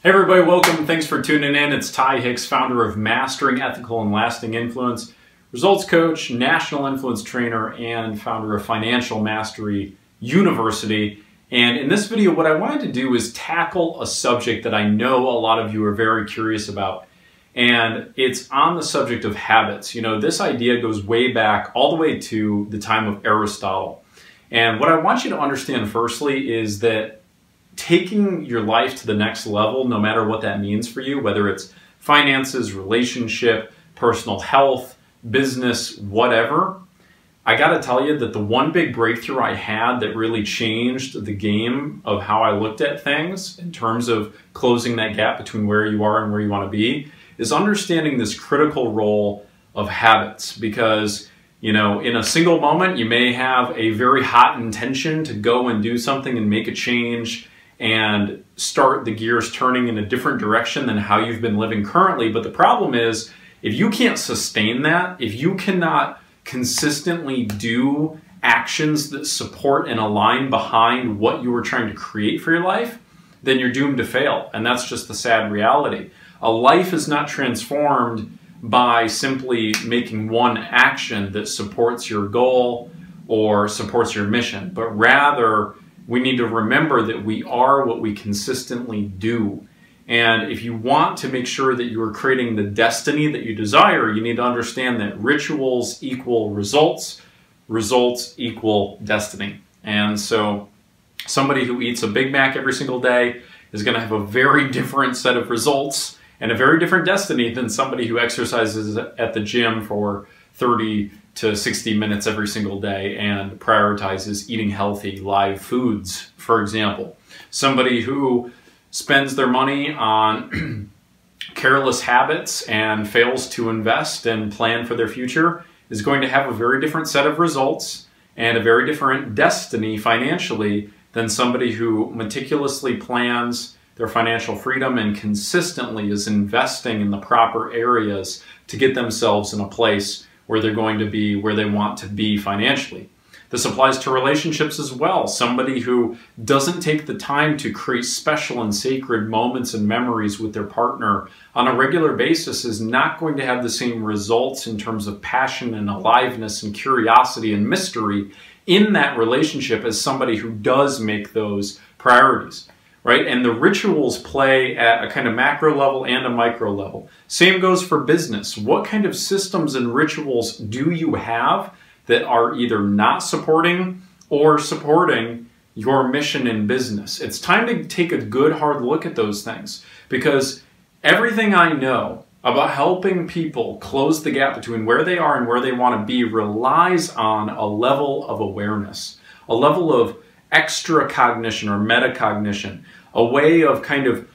Hey everybody, welcome. Thanks for tuning in. It's Ty Hicks, founder of Mastering Ethical and Lasting Influence, results coach, national influence trainer, and founder of Financial Mastery University. And in this video, what I wanted to do is tackle a subject that I know a lot of you are very curious about. And it's on the subject of habits. You know, this idea goes way back, all the way to the time of Aristotle. And what I want you to understand firstly is that taking your life to the next level, no matter what that means for you, whether it's finances, relationship, personal health, business, whatever, I gotta tell you that the one big breakthrough I had that really changed the game of how I looked at things in terms of closing that gap between where you are and where you wanna be is understanding this critical role of habits. Because, you know, in a single moment, you may have a very hot intention to go and do something and make a change and start the gears turning in a different direction than how you've been living currently. But the problem is, if you can't sustain that, if you cannot consistently do actions that support and align behind what you were trying to create for your life, then you're doomed to fail. And that's just the sad reality. A life is not transformed by simply making one action that supports your goal or supports your mission, but rather we need to remember that we are what we consistently do. And if you want to make sure that you are creating the destiny that you desire, you need to understand that rituals equal results, results equal destiny. And so somebody who eats a Big Mac every single day is going to have a very different set of results and a very different destiny than somebody who exercises at the gym for 30 to 60 minutes every single day and prioritizes eating healthy live foods, for example. Somebody who spends their money on careless habits and fails to invest and plan for their future is going to have a very different set of results and a very different destiny financially than somebody who meticulously plans their financial freedom and consistently is investing in the proper areas to get themselves in a place where they're going to be where they want to be financially. This applies to relationships as well. Somebody who doesn't take the time to create special and sacred moments and memories with their partner on a regular basis is not going to have the same results in terms of passion and aliveness and curiosity and mystery in that relationship as somebody who does make those priorities. Right? And the rituals play at a kind of macro level and a micro level. Same goes for business. What kind of systems and rituals do you have that are either not supporting or supporting your mission in business? It's time to take a good hard look at those things, because everything I know about helping people close the gap between where they are and where they want to be relies on a level of awareness, a level of extra cognition or metacognition, a way of kind of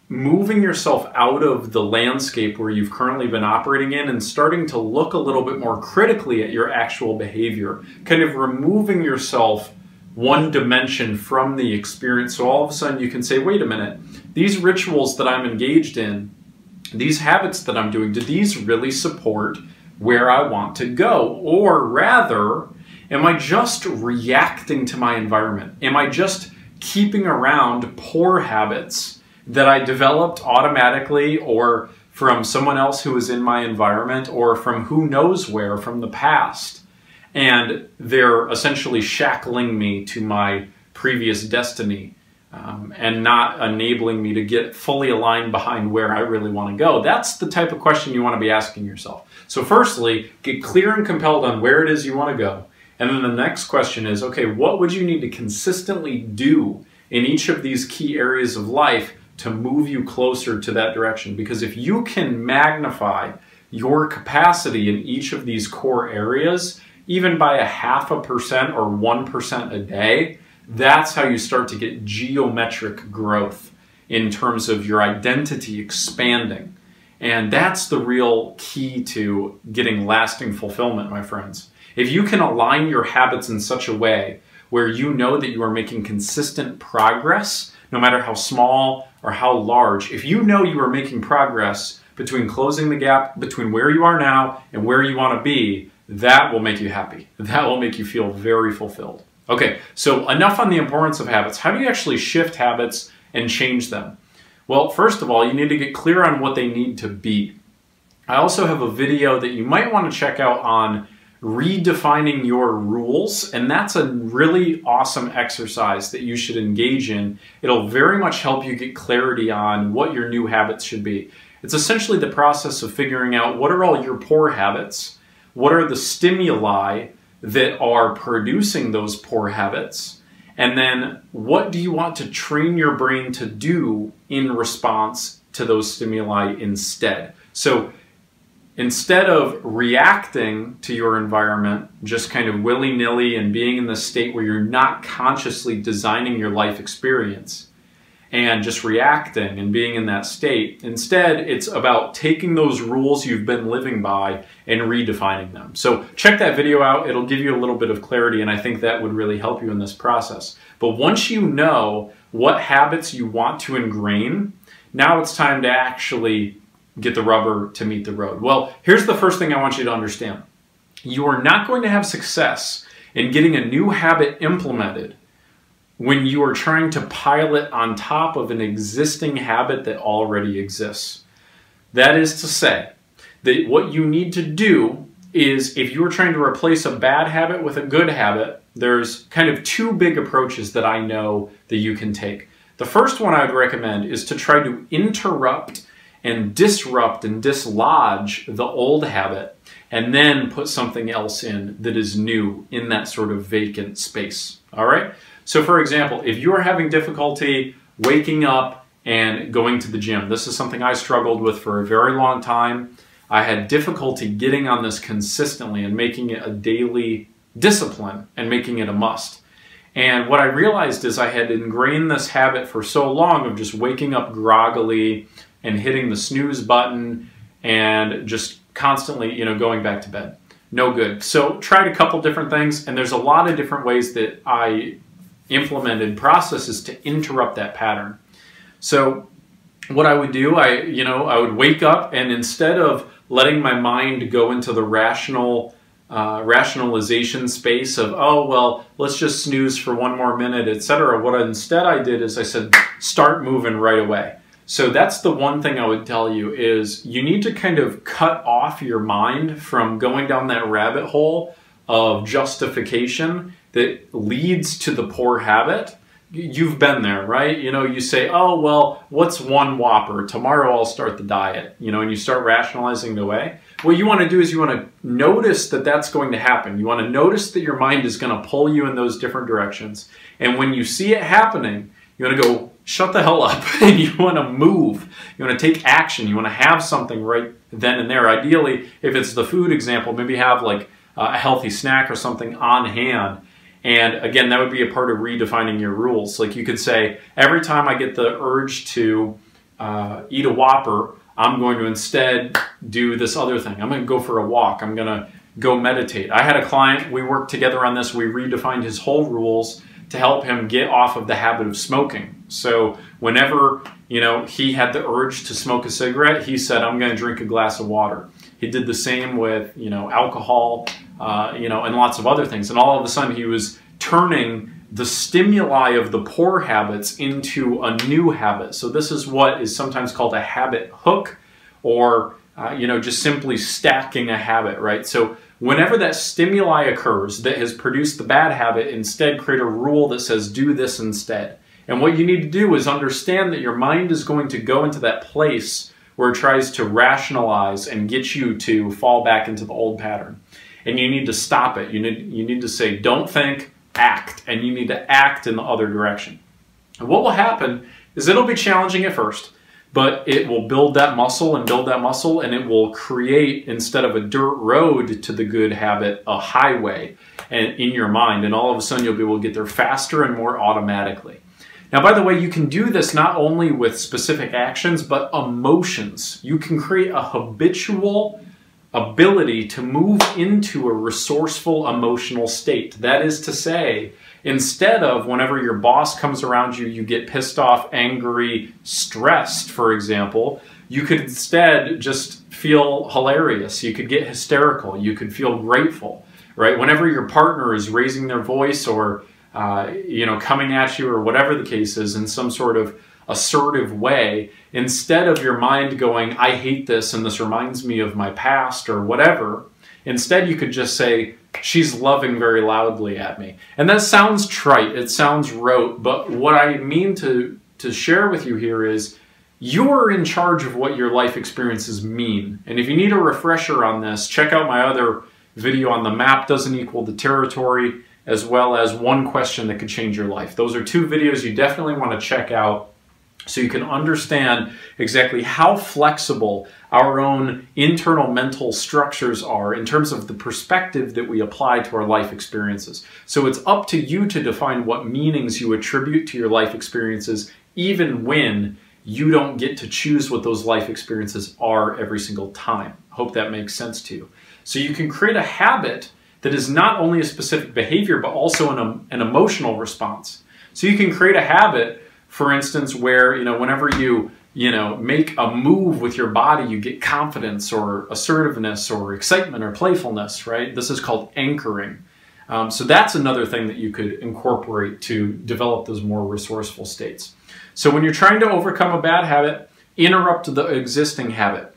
moving yourself out of the landscape where you've currently been operating in and starting to look a little bit more critically at your actual behavior, kind of removing yourself one dimension from the experience. So all of a sudden you can say, wait a minute, these rituals that I'm engaged in, these habits that I'm doing, do these really support where I want to go? Or rather, am I just reacting to my environment? Am I just keeping around poor habits that I developed automatically or from someone else who was in my environment or from who knows where from the past? And they're essentially shackling me to my previous destiny and not enabling me to get fully aligned behind where I really want to go. That's the type of question you want to be asking yourself. So firstly, get clear and compelled on where it is you want to go. And then the next question is, okay, what would you need to consistently do in each of these key areas of life to move you closer to that direction? Because if you can magnify your capacity in each of these core areas, even by 0.5% or 1% a day, that's how you start to get geometric growth in terms of your identity expanding. And that's the real key to getting lasting fulfillment, my friends. If you can align your habits in such a way where you know that you are making consistent progress, no matter how small or how large, if you know you are making progress between closing the gap between where you are now and where you want to be, that will make you happy. That will make you feel very fulfilled. Okay, so enough on the importance of habits. How do you actually shift habits and change them? Well, first of all, you need to get clear on what they need to be. I also have a video that you might want to check out on redefining your rules, and that's a really awesome exercise that you should engage in. It'll very much help you get clarity on what your new habits should be. It's essentially the process of figuring out what are all your poor habits, what are the stimuli that are producing those poor habits, and then what do you want to train your brain to do in response to those stimuli instead. So instead of reacting to your environment, just kind of willy-nilly and being in the state where you're not consciously designing your life experience and just reacting and being in that state, instead it's about taking those rules you've been living by and redefining them. So check that video out. It'll give you a little bit of clarity, and I think that would really help you in this process. But once you know what habits you want to ingrain, now it's time to actually get the rubber to meet the road. Well, here's the first thing I want you to understand. You are not going to have success in getting a new habit implemented when you are trying to pile it on top of an existing habit that already exists. That is to say that what you need to do is, if you're trying to replace a bad habit with a good habit, there's kind of two big approaches that I know that you can take. The first one I would recommend is to try to interrupt and disrupt and dislodge the old habit and then put something else in that is new in that sort of vacant space. All right? So for example, if you're having difficulty waking up and going to the gym, this is something I struggled with for a very long time. I had difficulty getting on this consistently and making it a daily discipline and making it a must. And what I realized is I had ingrained this habit for so long of just waking up groggily and hitting the snooze button and just constantly, going back to bed. No good. So tried a couple different things, and there's a lot of different ways that I implemented processes to interrupt that pattern. So what I would do, I would wake up, and instead of letting my mind go into the rationalization space of, oh, well, let's just snooze for one more minute, etc. What instead I did is I said, start moving right away. So that's the one thing I would tell you is you need to kind of cut off your mind from going down that rabbit hole of justification that leads to the poor habit. You've been there, right? You say, oh, well, what's one Whopper? Tomorrow I'll start the diet, and you start rationalizing it away. What you want to do is you want to notice that that's going to happen. You want to notice that your mind is going to pull you in those different directions. And when you see it happening, you want to go, shut the hell up, and you want to move. You want to take action. You want to have something right then and there. Ideally, if it's the food example, maybe have like a healthy snack or something on hand. And again, that would be a part of redefining your rules. Like you could say, every time I get the urge to eat a Whopper, I'm going to instead do this other thing. I'm going to go for a walk. I'm going to go meditate. I had a client, we worked together on this. We redefined his whole rules to help him get off of the habit of smoking. So whenever, he had the urge to smoke a cigarette, he said, I'm going to drink a glass of water. He did the same with, alcohol, and lots of other things. And all of a sudden he was turning the stimuli of the poor habits into a new habit. So this is what is sometimes called a habit hook, or, just simply stacking a habit, right? So whenever that stimuli occurs that has produced the bad habit, instead create a rule that says do this instead. And what you need to do is understand that your mind is going to go into that place where it tries to rationalize and get you to fall back into the old pattern. And you need to stop it. You need to say, don't think, act. And you need to act in the other direction. And what will happen is it'll be challenging at first, but it will build that muscle and build that muscle, and it will create, instead of a dirt road to the good habit, a highway in your mind. And all of a sudden you'll be able to get there faster and more automatically. Now, by the way, you can do this not only with specific actions, but emotions. You can create a habitual ability to move into a resourceful emotional state. That is to say, instead of whenever your boss comes around you, you get pissed off, angry, stressed, for example, you could instead just feel hilarious. You could get hysterical. You could feel grateful, right? Whenever your partner is raising their voice or coming at you or whatever the case is in some sort of assertive way, instead of your mind going, I hate this and this reminds me of my past or whatever. Instead, you could just say, she's loving very loudly at me. And that sounds trite, it sounds rote, but what I mean to share with you here is you're in charge of what your life experiences mean. And if you need a refresher on this, check out my other video on the map doesn't equal the territory, as well as one question that could change your life. Those are two videos you definitely want to check out so you can understand exactly how flexible our own internal mental structures are in terms of the perspective that we apply to our life experiences. So it's up to you to define what meanings you attribute to your life experiences, even when you don't get to choose what those life experiences are every single time. Hope that makes sense to you. So you can create a habit that is not only a specific behavior, but also an emotional response. So you can create a habit, for instance, where, whenever you make a move with your body, you get confidence or assertiveness or excitement or playfulness, right? This is called anchoring. So that's another thing that you could incorporate to develop those more resourceful states. So when you're trying to overcome a bad habit, interrupt the existing habit.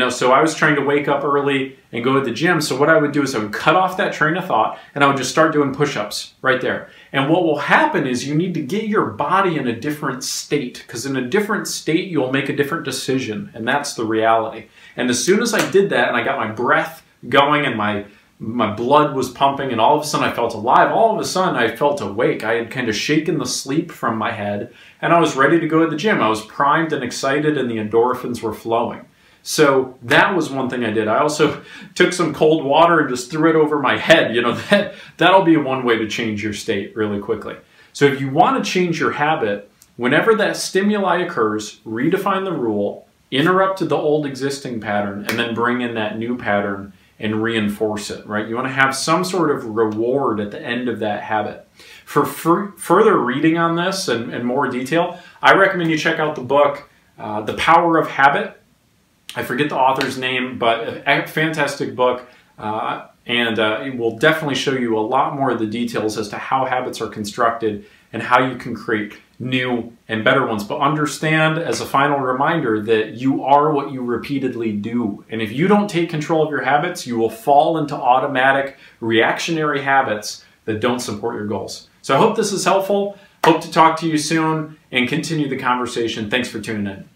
So I was trying to wake up early and go to the gym. So what I would do is I would cut off that train of thought and I would just start doing push-ups right there. And what will happen is you need to get your body in a different state, because in a different state, you'll make a different decision. And that's the reality. And as soon as I did that and I got my breath going and my blood was pumping and all of a sudden I felt alive, all of a sudden I felt awake. I had kind of shaken the sleep from my head and I was ready to go to the gym. I was primed and excited and the endorphins were flowing. So that was one thing I did. I also took some cold water and just threw it over my head. That'll be one way to change your state really quickly. So if you want to change your habit, whenever that stimuli occurs, redefine the rule, interrupt the old existing pattern, and then bring in that new pattern and reinforce it, right? You want to have some sort of reward at the end of that habit. For further reading on this and more detail, I recommend you check out the book, The Power of Habit. I forget the author's name, but a fantastic book, and it will definitely show you a lot more of the details as to how habits are constructed and how you can create new and better ones. But understand, as a final reminder, that you are what you repeatedly do. And if you don't take control of your habits, you will fall into automatic reactionary habits that don't support your goals. So I hope this is helpful. Hope to talk to you soon and continue the conversation. Thanks for tuning in.